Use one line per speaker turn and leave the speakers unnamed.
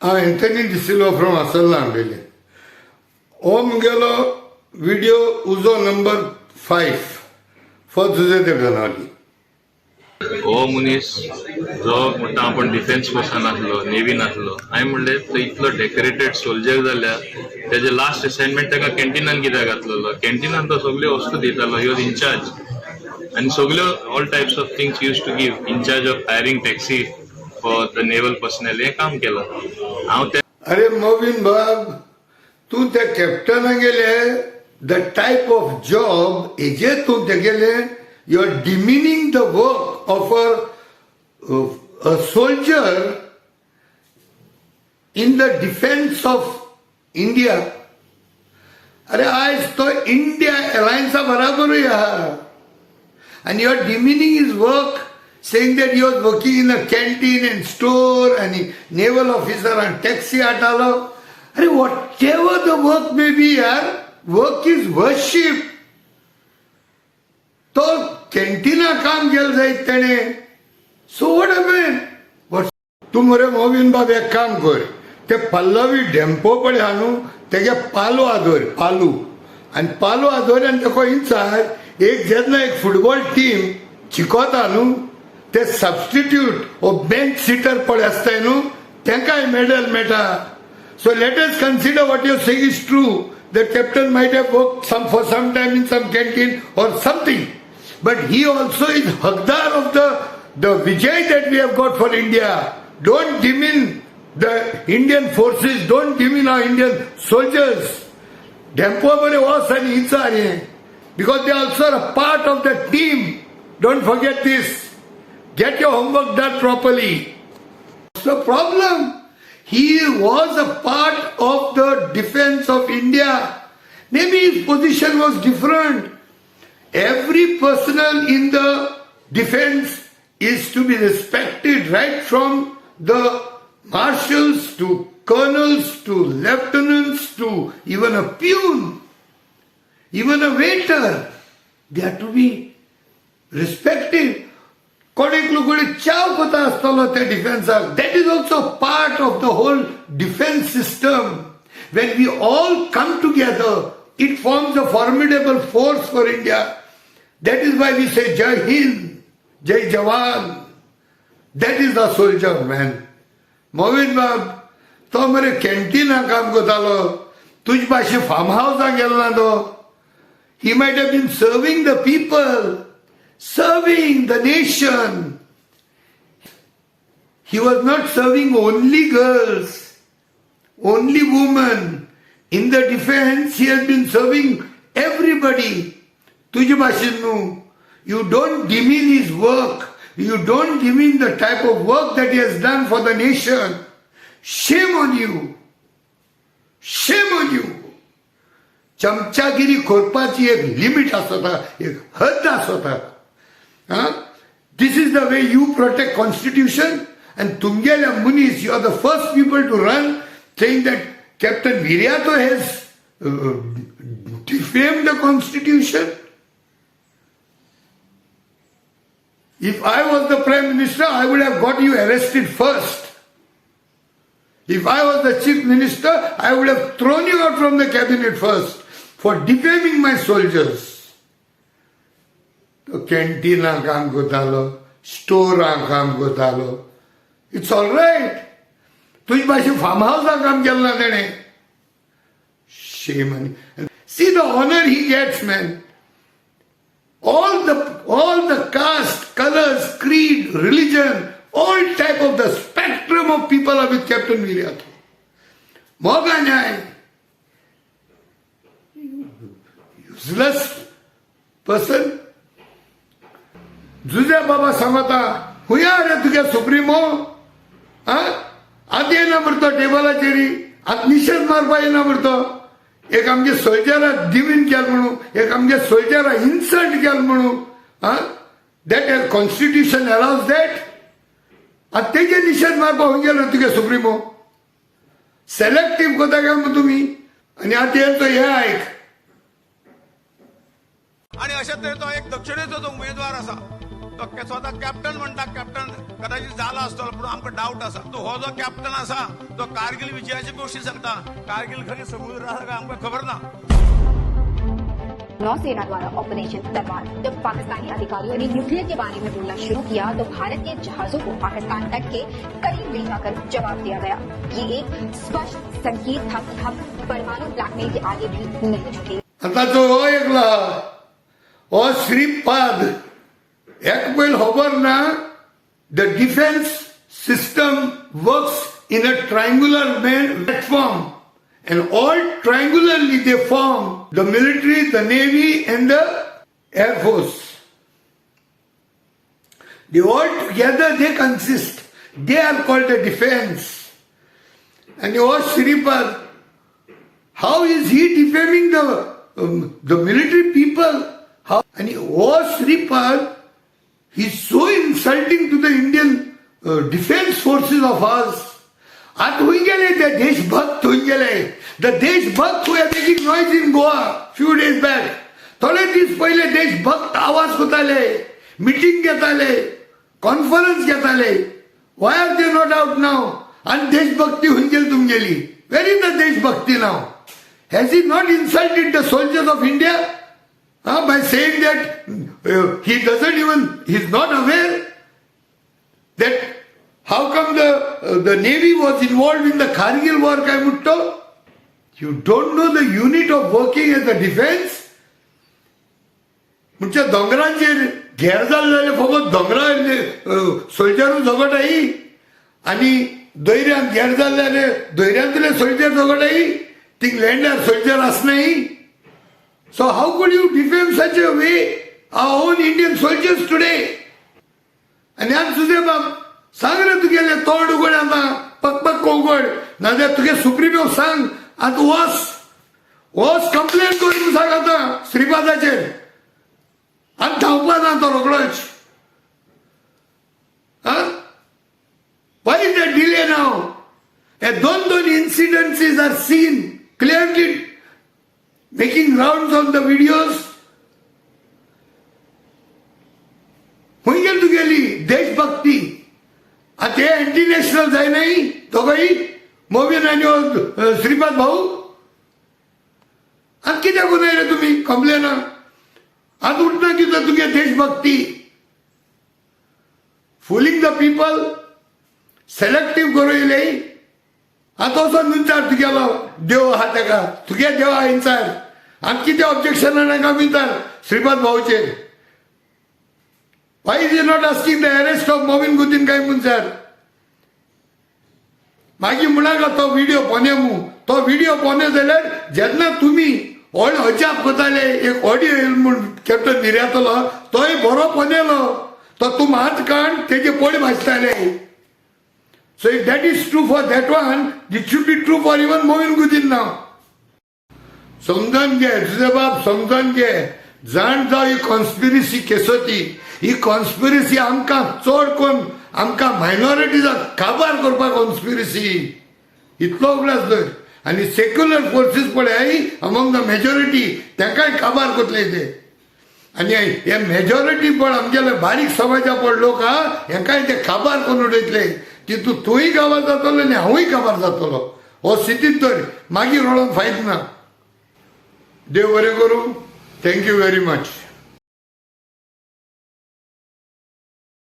Anthony Disilva from Asalla Ambele. O mungelo video uzo number 5 for तुझे ते बनवली.
हो मनीस जो म्हणटा आपण डिफेन्स फोर्सान आसलो नेवीन आसलो हांवें म्हणलें तो इतलो डेकोरेटेड सोल्जर जाल्यार तेजे लास्ट असाइनमेंट ताका कॅन्टिनान कित्याक घातलेलो. कॅन्टिनान तो सगळ्यो वस्तू दितालो. ही वॉज इन्चार्ज आनी सगळ्यो all types of things use to give incharge of hiring taxi for the naval personnel हें काम केलं हांव.
अरे मोविन बाब तू त्या कॅप्टना गेले द टाइप ऑफ जॉब हेजे तू ते गेले you are demeaning the work of a soldier in the defence of India. अरे आज तो इंडिया अलायन्सा बराबरूय आहा and you are demeaning his work, saying that he was working in a canteen and store and he naval officer and taxi atalo. Arey, whatever the work may be, work is worship. तो कॅन्टीना काम केलं जायत तेणे. So what happen? But तू मरे मोविन बाब एक काम कर, ते पल्लवी डेम्पो पडे हा न्हू तेगे पालो आदोर पालू आनी पालो आदोर आनी तेको इन्चार्ज एक जेन्ना एक फुटबॉल टीम जिखता न्हू ते सबस्टिट्यूट ओ बेंच सिटर पडे आसताय न्हू तेंकाय मेडल मेळटा. So let us consider what you saying is true. The captain might have worked for some time in some canteen or something, but he also is Haqdar of the Vijay that we have got for India. Don't demean the Indian forces. Don't demean our Indian soldiers. Dempo mere was an insari because they also are a part of the team. Don't forget this. Get your homework done properly. What's the problem? He was a part of the defense of India. Maybe his position was different. Every personnel in the defense is to be respected, right from the marshals to colonels to lieutenants to even a peon, even a waiter. They are to be respected. कोणेक लोगोडे चाव कोता आसतलो ते डिफेन्साक. That is also part of the whole defence system. When we all come together it forms a formidable force for India. That is why we say Jai Hind, Jai Jawan. That is the soldier man. Mauvin बाब तो मरे कॅन्टीना काम कोतालो, तुझ भाशे farm हावसाक गेलो ना तो. He might have been serving the people, serving the nation. He was not serving only girls, only women. In the defense, he has been serving everybody. Tujhe bhashin nu, you don't demean his work. You don't demean the type of work that he has done for the nation. Shame on you. Shame on you. चमचागिरी करपाची एक limit आसता, एक हद आसता. This is the way you protect constitution, and Tungela Munis, you are the first people to run saying that Captain Viriato has defamed the constitution. If I was the Prime Minister, I would have got you arrested first. If I was the Chief Minister, I would have thrown you out from the cabinet first for defaming my soldiers. तो कॅन्टीना काम कोतालो, स्टोरा काम कोतालो. It's all right. तुझे भाशे farm हावसा काम केलें ना तेणे. Shame. See the honour he gets man. all the caste, colors, creed, religion, all type of the spectrum of people are with Captain Viriato. Moga nyay. Useless person. जुजा बाबा सांगता हुया रे तुगे सुप्रीमो. आत येना मरतो टेबलाचेरी, आत निषेध मारपा येना मरतो. एक आमगे सोल्जरा डिमीन केल म्हणू, एक आमगे सोल्जरा इन्सल्ट केल म्हणू. That constitution allows that. आत तेजे निषेध मारपा हुंय गेलो तुगे सुप्रीमो. सेलेक्टिव्ह कोता काय मग तुम्ही. आणि आत येतो हे ऐक.
आणि अशा तरेचो एक दक्षिणेचो जो उमेदवार आसा तो स्वतः कॅप्टन म्हणटा, कॅप्टन कदाचित झाला असतो पण आमकां डाऊट असा तो हो जो कॅप्टन असा तो कारगिल विजयाची गोष्टी सांगता कारगिल खरी समुद्र आसा काय आमकां खबर ना।
नौसेना द्वारा ऑपरेशन तलवार जब पाकिस्तानी अधिकारियों ने न्यूक्लियर के बारे में बोलना शुरू किया तो भारत के जहाजों को पाकिस्तान तट के करीब ले जाकर जवाब दिया गया। ये एक स्पष्ट संकेत था कि हम परमाणु ब्लैकमेल के आगे भी नहीं झुके।
आता तो ऐकला ओ श्रीपाद एक पयल खबर ना the defence system works in a triangular platform and all triangularly they form the military, the navy and the air force. They all together they consist. They are called the defense. And you ask Shripad, how is he defaming the military people? How? And you ask Shripad, he's so insulting to the Indian defense forces of us. आता होई गेले ते देशभक्त होई गेले the देशभक्त हुए making noise in Goa few days back थोडे दीस पहिले देशभक्त आवाज कोताले मीटिंग घेताले कॉन्फरन्स घेताले why are they not out नाव आणि देशभक्ती होऊन गेली तुमगेली वेर इज द देशभक्ती नाव has he not insulted the soldiers of India by saying that he doesn't even he is not aware that how come the Navy was involved in the Kargil war, काय म्हणतो? You don't know the unit of working as a defense? म्हणजे दोंगरांचेर घेर जाल्ले फकत दोंगरा soldier झगडाई आणि दोयऱ्यान घेर जाल्ले दोयऱ्यांतले सोल्जर झगडाई थिंग लँडर सोल्जर आसनाई so how could you defame such a way our own Indian soldiers today आणि आज तुझे बाप सांग रे तुगेले तोंड उगड आता पक उगड नाजाल्यार तुगे सुप्रिमो सांग आता वस कंप्लेन करून सांग आता श्रीपादाचेर आनी धांवपा ना तो रोखडोच वाय इज द डिले नाव हे दोन incidents are seen clearly making rounds on the videos हुंय गेली तुगेली देशभक्ती आता हे अँटी नॅशनल जाय नाही दोघंही मोविन आणि श्रीपाद भाऊ आता कित्याक उदय रे तुम्ही कंप्लेन आता उठना कितें तुगे देशभक्ती फुलिंग द पीपल सेलेक्टिव्ह करूयले आता असो नुंचार तुगेलो देव आहा तेका तुगे देव आहा इंचार आता कितें ऑब्जेक्शन नाका विचार Shripad भाऊचेर Why is he not asking the arrest of Movin Gudinho काय म्हणसर मागीर म्हणाका तो व्हिडिओ पोनेमू तो व्हिडिओ पोने जाल्यार जेन्ना तुमी व्हड अजाप करताले एक ऑडियो येयल म्हूण कॅप्टन निर्यातलो तोय बरो पोनेलो तो तूं मात काण तेजे पड भाजताले so if that is true for that one it should be true for even Mauvin Godinho नाव समजून घे तुझे बाप समजून घे जाण जाव ही कॉन्स्पिरसी केसोती ही कॉन्स्पिरसी आमकां चड कोण आमकां मायनॉरिटीजाक काबार करपाक कॉन्स्पिरसी इतलो उगडास धर आनी सेक्युलर फोर्सीस पळय अमंग द मेजॉरिटी तांकांय काबार करतले ते आनी हे मेजॉरिटी पळ आमगेले बारीक समाजा पळ लोक हा हेंकाय ते काबार करून उडयतले तितू तूंय काबार जातलो आनी हांवूय काबार जातलो हो स्थितीत तर मागीर रडोन फायद ना देव बरें करूं थँक्यू व्हेरी मच